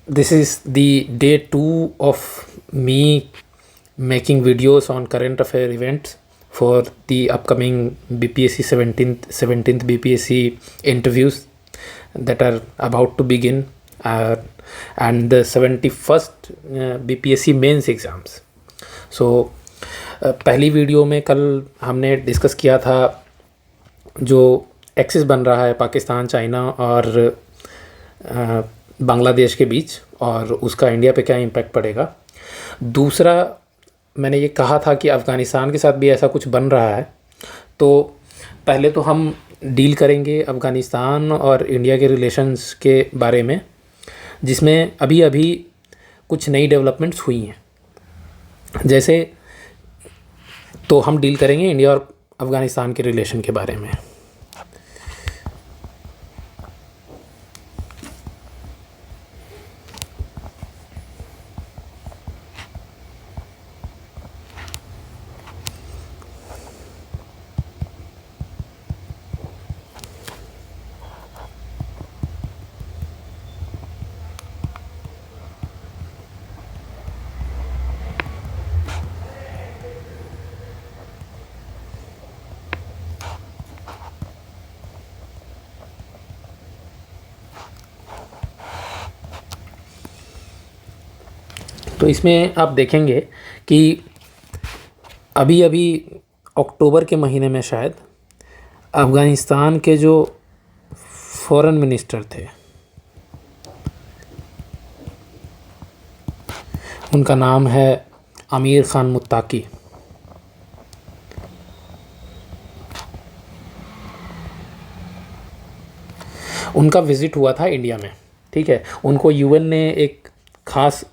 This is the day 2 of me making videos on current affair events for the upcoming BPSC 17th BPSC interviews that are about to begin, and the 71st BPSC mains exams. सो पहली video में कल हमने discuss किया था जो axis बन रहा है पाकिस्तान, चाइना और बांग्लादेश के बीच, और उसका इंडिया पे क्या इम्पैक्ट पड़ेगा. दूसरा, मैंने ये कहा था कि अफ़गानिस्तान के साथ भी ऐसा कुछ बन रहा है. तो पहले तो हम डील करेंगे अफ़गानिस्तान और इंडिया के रिलेशंस के बारे में, जिसमें अभी अभी कुछ नई डेवलपमेंट्स हुई हैं. जैसे तो हम डील करेंगे इंडिया और अफ़गानिस्तान के रिलेशन के बारे में. तो इसमें आप देखेंगे कि अभी अभी अक्टूबर के महीने में शायद अफ़गानिस्तान के जो फॉरेन मिनिस्टर थे, उनका नाम है आमिर ख़ान मुत्ताकी, उनका विज़िट हुआ था इंडिया में. ठीक है, उनको यूएन ने एक ख़ास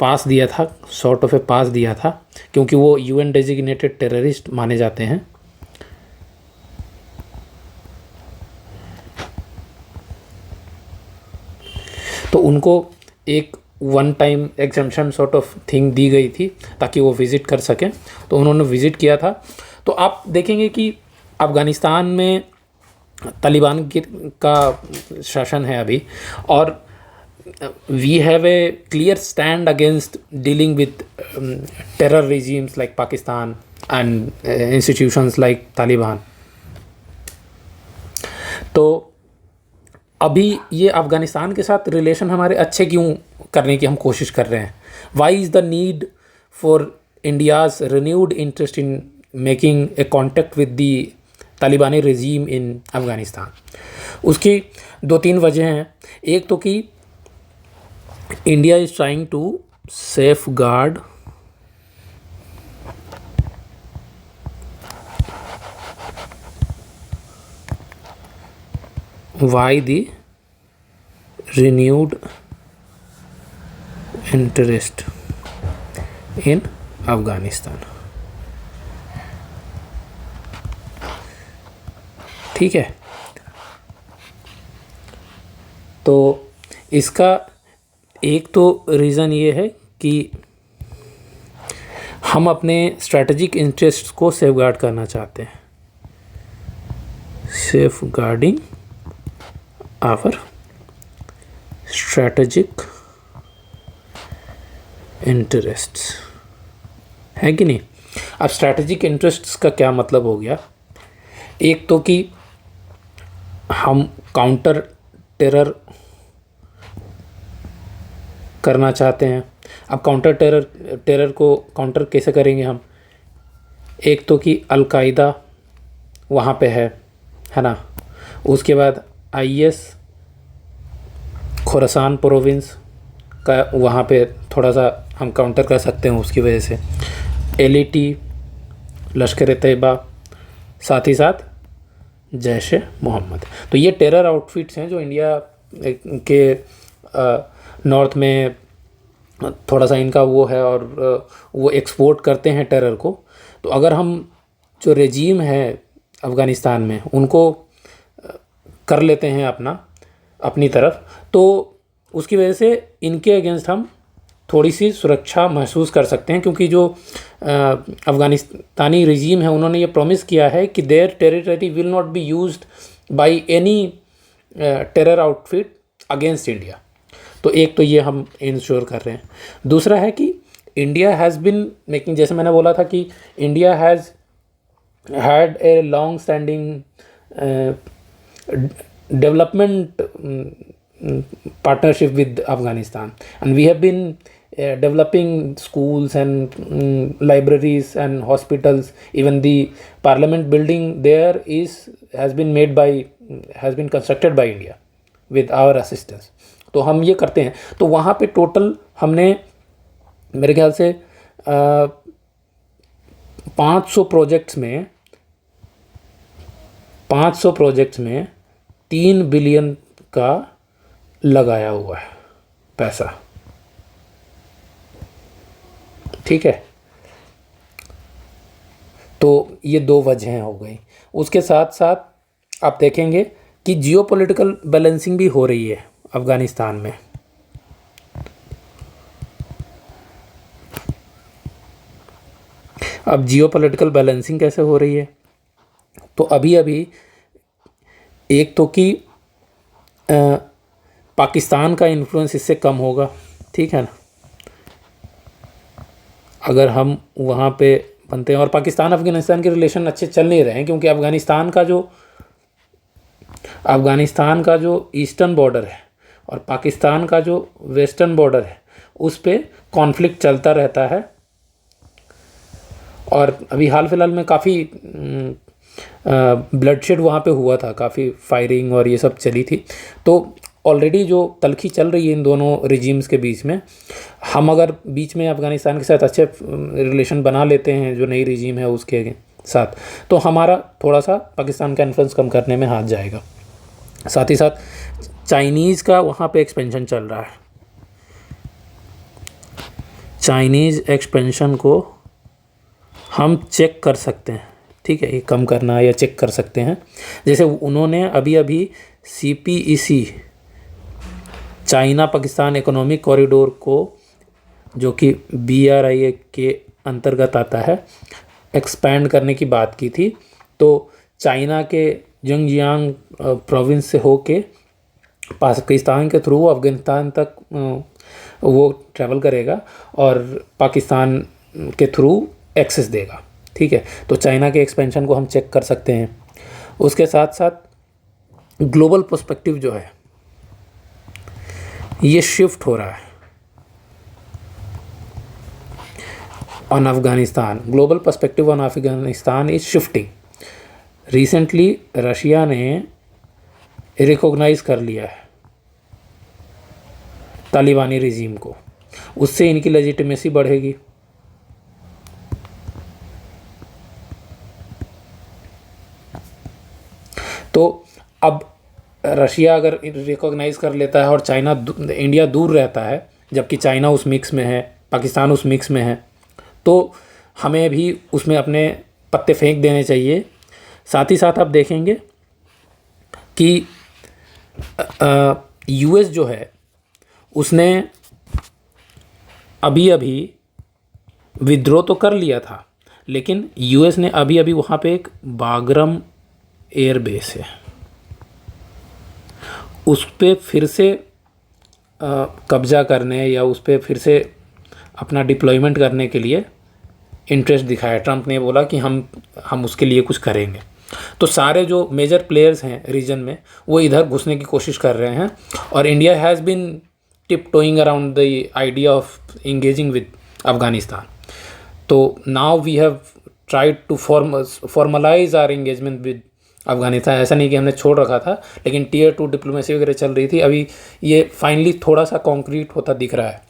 पास दिया था, सॉर्ट ऑफ ए पास दिया था, क्योंकि वो यूएन डेजिग्नेटेड टेररिस्ट माने जाते हैं. तो उनको एक one time exemption sort of thing दी गई थी ताकि वो विज़िट कर सकें. तो उन्होंने विज़िट किया था. तो आप देखेंगे कि अफ़गानिस्तान में तालिबान का शासन है अभी, और we have a clear stand against dealing with terror regimes like Pakistan and institutions like Taliban. तो अभी ये अफ़गानिस्तान के साथ रिलेशन हमारे अच्छे क्यों करने की हम कोशिश कर रहे हैं? Why is the need for India's renewed interest in making a contact with the तालिबानी regime in अफ़गानिस्तान? उसकी 2-3 वजह हैं. एक तो कि India is trying to safeguard why the renewed interest in Afghanistan. ठीक है, तो इसका एक तो रीज़न ये है कि हम अपने स्ट्रैटेजिक इंटरेस्ट को सेफगार्ड करना चाहते हैं. सेफगार्डिंग आवर स्ट्रैटेजिक इंटरेस्ट्स, है कि नहीं? अब स्ट्रैटेजिक इंटरेस्ट्स का क्या मतलब हो गया? एक तो कि हम काउंटर टेरर करना चाहते हैं. अब टेरर को काउंटर कैसे करेंगे हम? एक तो कि अल-कायदा वहाँ पे है ना. उसके बाद आईएस खुरासान प्रोविंस का वहाँ पे थोड़ा सा हम काउंटर कर सकते हैं उसकी वजह से. एलईटी, लश्कर तैयबा, साथ ही साथ जैश मोहम्मद. तो ये टेरर आउटफिट्स हैं जो इंडिया के नॉर्थ में थोड़ा सा इनका वो है, और वो एक्सपोर्ट करते हैं टेरर को. तो अगर हम जो रेजीम है अफ़गानिस्तान में उनको कर लेते हैं अपनी तरफ, तो उसकी वजह से इनके अगेंस्ट हम थोड़ी सी सुरक्षा महसूस कर सकते हैं. क्योंकि जो अफ़गानिस्तानी रेजीम है उन्होंने ये प्रॉमिस किया है कि their territory will not be used by any terror outfit against India. तो एक तो ये हम इंश्योर कर रहे हैं। दूसरा है कि इंडिया हैज़ बिन मेकिंग, जैसे मैंने बोला था कि India has had a long standing development partnership with Afghanistan, and we have been developing schools and libraries and hospitals. Even the parliament building there has been constructed by India with our assistance. तो हम ये करते हैं। तो वहाँ पे total हमने मेरे ख्याल से 500 प्रोजेक्ट्स में 3 बिलियन का लगाया हुआ है पैसा, ठीक है। तो ये 2 वजहें हो गई। उसके साथ साथ आप देखेंगे कि जियोपॉलिटिकल बैलेंसिंग भी हो रही है अफ़गानिस्तान में। अब जियोपॉलिटिकल बैलेंसिंग कैसे हो रही है, तो अभी एक तो कि पाकिस्तान का इन्फ्लुएंस इससे कम होगा, ठीक है ना, अगर हम वहाँ पे बनते हैं। और पाकिस्तान अफ़गानिस्तान के रिलेशन अच्छे चल नहीं रहे हैं, क्योंकि अफ़गानिस्तान का जो ईस्टर्न बॉर्डर है और पाकिस्तान का जो वेस्टर्न बॉर्डर है उस पे कॉन्फ्लिक्ट चलता रहता है। और अभी हाल फिलहाल में काफ़ी ब्लडशेड वहाँ पे हुआ था, काफ़ी फायरिंग और ये सब चली थी। तो ऑलरेडी जो तलखी चल रही है इन दोनों रिजीम्स के बीच में, हम अगर बीच में अफ़गानिस्तान के साथ अच्छे रिलेशन बना लेते हैं जो नई रिजीम है उसके साथ, तो हमारा थोड़ा सा पाकिस्तान का इन्फ्लुएंस कम करने में हाथ जाएगा। साथ ही साथ चाइनीज़ का वहाँ पे एक्सपेंशन चल रहा है। चाइनीज़ एक्सपेंशन को हम चेक कर सकते हैं, ठीक है, ये कम करना या चेक कर सकते हैं। जैसे उन्होंने अभी CPEC China Pakistan economic corridor को, जो कि BRI के अंतर्गत आता है, एक्सपैंड करने की बात की थी। तो चाइना के जंगजियांग प्रोविंस से होके पाकिस्तान के थ्रू अफ़गानिस्तान तक वो ट्रैवल करेगा और पाकिस्तान के थ्रू एक्सेस देगा, ठीक है। तो चाइना के एक्सपेंशन को हम चेक कर सकते हैं। उसके साथ साथ ग्लोबल पर्सपेक्टिव जो है ये शिफ्ट हो रहा है on Afghanistan. Global perspective on Afghanistan is shifting. Recently Russia ने रिकॉग्नाइज कर लिया है तालिबानी रिजीम को, उससे इनकी लेजिटिमेसी बढ़ेगी। तो अब रशिया अगर रिकॉग्नाइज़ कर लेता है और इंडिया दूर रहता है, जबकि चाइना उस मिक्स में है, पाकिस्तान उस मिक्स में है, तो हमें भी उसमें अपने पत्ते फेंक देने चाहिए। साथ ही साथ आप देखेंगे कि US जो है उसने अभी विद्रोह तो कर लिया था, लेकिन US ने अभी वहाँ पे एक बागरम एयरबेस है, उस पर फिर से कब्ज़ा करने या उस पर फिर से अपना डिप्लॉयमेंट करने के लिए इंटरेस्ट दिखाया। ट्रंप ने बोला कि हम उसके लिए कुछ करेंगे। तो सारे जो मेजर प्लेयर्स हैं रीजन में वो इधर घुसने की कोशिश कर रहे हैं, और India has been tiptoeing around the idea of engaging with Afghanistan. तो now we have tried to formalise our engagement with Afghanistan. ऐसा नहीं कि हमने छोड़ रखा था, लेकिन Tier 2 डिप्लोमेसी वगैरह चल रही थी। अभी ये फाइनली थोड़ा सा कॉन्क्रीट होता दिख रहा है।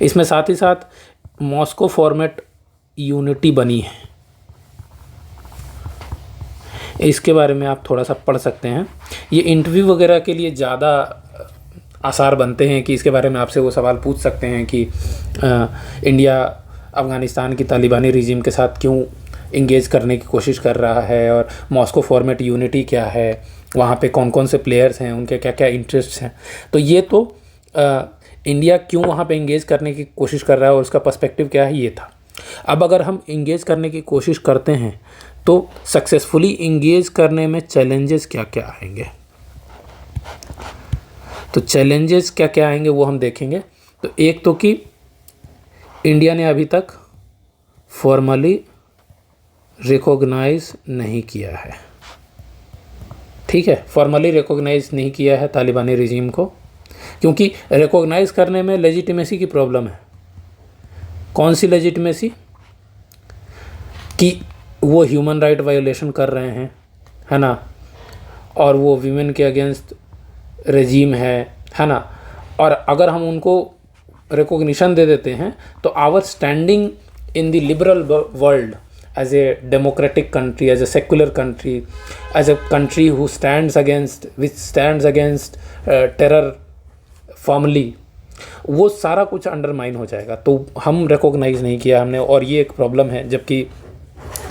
इसमें साथ ही साथ मॉस्को फॉर्मेट यूनिटी बनी है, इसके बारे में आप थोड़ा सा पढ़ सकते हैं। ये इंटरव्यू वगैरह के लिए ज़्यादा आसार बनते हैं कि इसके बारे में आपसे वो सवाल पूछ सकते हैं कि इंडिया अफ़गानिस्तान की तालिबानी रिजीम के साथ क्यों इंगेज करने की कोशिश कर रहा है, और मॉस्को फॉर्मेट यूनिटी क्या है, वहाँ पे कौन कौन से प्लेयर्स हैं, उनके क्या क्या इंटरेस्ट्स हैं। तो ये तो इंडिया क्यों वहाँ पे इंगेज करने की कोशिश कर रहा है और उसका पर्सपेक्टिव क्या है, ये था। अब अगर हम इंगेज करने की कोशिश करते हैं तो सक्सेसफुली इंगेज करने में चैलेंजेस क्या क्या आएंगे। तो चैलेंजेस क्या क्या आएंगे वो हम देखेंगे। तो एक तो कि इंडिया ने अभी तक फॉर्मली रिकॉग्नाइज नहीं किया है, ठीक है, फॉर्मली रिकॉग्नाइज नहीं किया है तालिबानी रिजीम को, क्योंकि रिकॉग्नाइज करने में लेजिटिमेसी की प्रॉब्लम है। कौन सी लेजिटिमेसी? कि वो ह्यूमन राइट वायोलेशन कर रहे हैं, है ना, और वो वीमेन के अगेंस्ट रेजीम है ना। और अगर हम उनको रिकॉग्निशन दे देते हैं तो our standing in the liberal world as a democratic country, as a secular country, as a country which stands against terror firmly, वो सारा कुछ अंडरमाइन हो जाएगा। तो हम रिकॉग्नाइज नहीं किया हमने, और ये एक प्रॉब्लम है। जबकि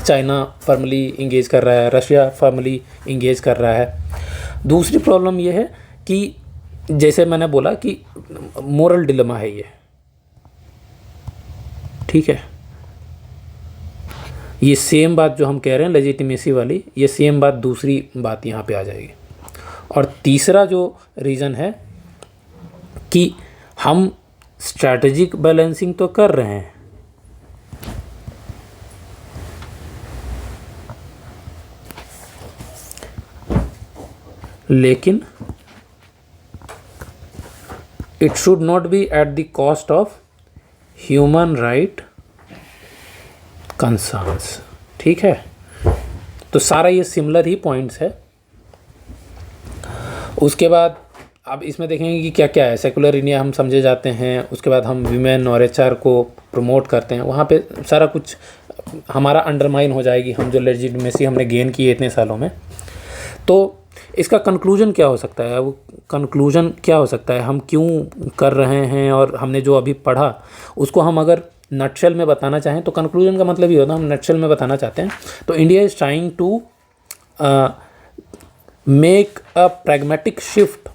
चाइना फर्मली इंगेज कर रहा है, रशिया फर्मली इंगेज कर रहा है। दूसरी प्रॉब्लम ये है कि जैसे मैंने बोला कि मोरल डिलेमा है ये, ठीक है। ये सेम बात जो हम कह रहे हैं लेजिटिमेसी वाली, ये सेम बात दूसरी बात यहाँ पे आ जाएगी। और तीसरा जो रीज़न है कि हम स्ट्रैटेजिक बैलेंसिंग तो कर रहे हैं, लेकिन it should not be at the cost of human right concerns, ठीक है। तो सारा ये सिमिलर ही पॉइंट्स है। उसके बाद अब इसमें देखेंगे कि क्या क्या है। सेकुलर इंडिया हम समझे जाते हैं, उसके बाद हम वीमेन और एचआर को प्रमोट करते हैं, वहाँ पे सारा कुछ हमारा अंडरमाइन हो जाएगी, हम जो लेजिटिमेसी हमने गेन की है इतने सालों में। तो इसका कंक्लूजन क्या हो सकता है? वो कंक्लूजन क्या हो सकता है, हम क्यों कर रहे हैं, और हमने जो अभी पढ़ा उसको हम अगर नटशेल में बताना चाहें तो कंक्लूजन का मतलब ये होता है हम नटशेल में बताना चाहते हैं। तो India is trying to make a pragmatic shift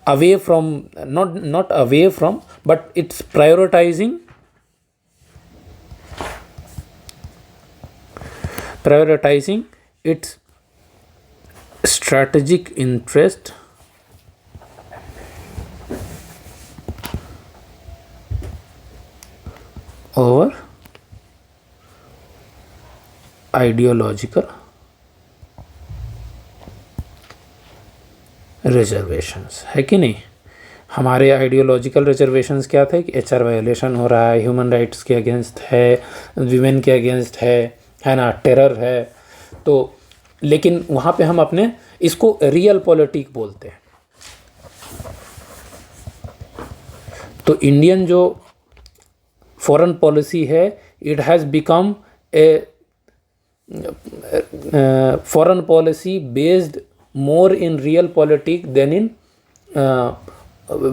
away from, not away from, but it's prioritising its strategic interest over ideological reservations, है कि नहीं। हमारे आइडियोलॉजिकल रिजर्वेशंस क्या थे कि एचआर वायोलेशन हो रहा है, ह्यूमन राइट्स के अगेंस्ट है, वीमेन के अगेंस्ट है ना, टेरर है। तो लेकिन वहाँ पे हम अपने इसको रियल पॉलिटिक बोलते हैं। तो इंडियन जो फॉरेन पॉलिसी है, it has become a foreign policy based more in real politics than in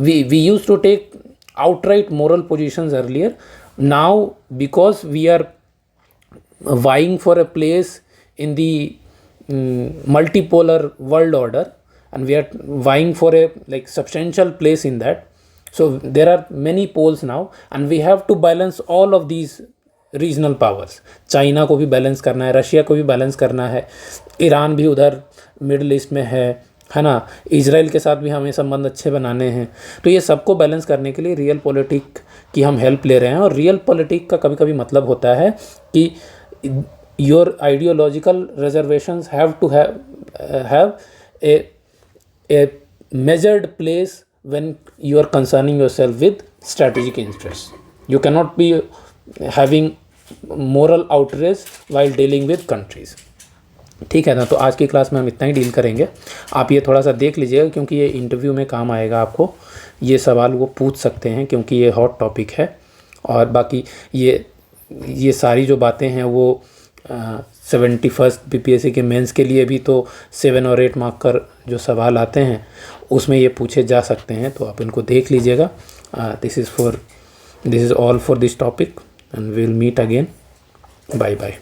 we used to take outright moral positions earlier. Now because we are vying for a place in the multipolar world order, and we are vying for a like substantial place in that, so there are many poles now and we have to balance all of these regional powers. China को भी balance करना है, Russia को भी balance करना है, Iran भी उधर मिडल ईस्ट में है ना, इजराइल के साथ भी हमें संबंध अच्छे बनाने हैं। तो ये सबको बैलेंस करने के लिए रियल पॉलिटिक की हम हेल्प ले रहे हैं। और रियल पॉलिटिक का कभी कभी मतलब होता है कि your ideological reservations have to have a measured place when you are concerning yourself with strategic interest. You can not be having moral outrage while dealing with countries, ठीक है ना। तो आज की क्लास में हम इतना ही डील करेंगे। आप ये थोड़ा सा देख लीजिएगा क्योंकि ये इंटरव्यू में काम आएगा आपको। ये सवाल वो पूछ सकते हैं क्योंकि ये हॉट टॉपिक है। और बाकी ये सारी जो बातें हैं वो 71st BPSC के मेंस के लिए भी तो 7 और 8 मार्क कर जो सवाल आते हैं उसमें ये पूछे जा सकते हैं। तो आप इनको देख लीजिएगा। This is all for this topic and we'll meet again. Bye bye.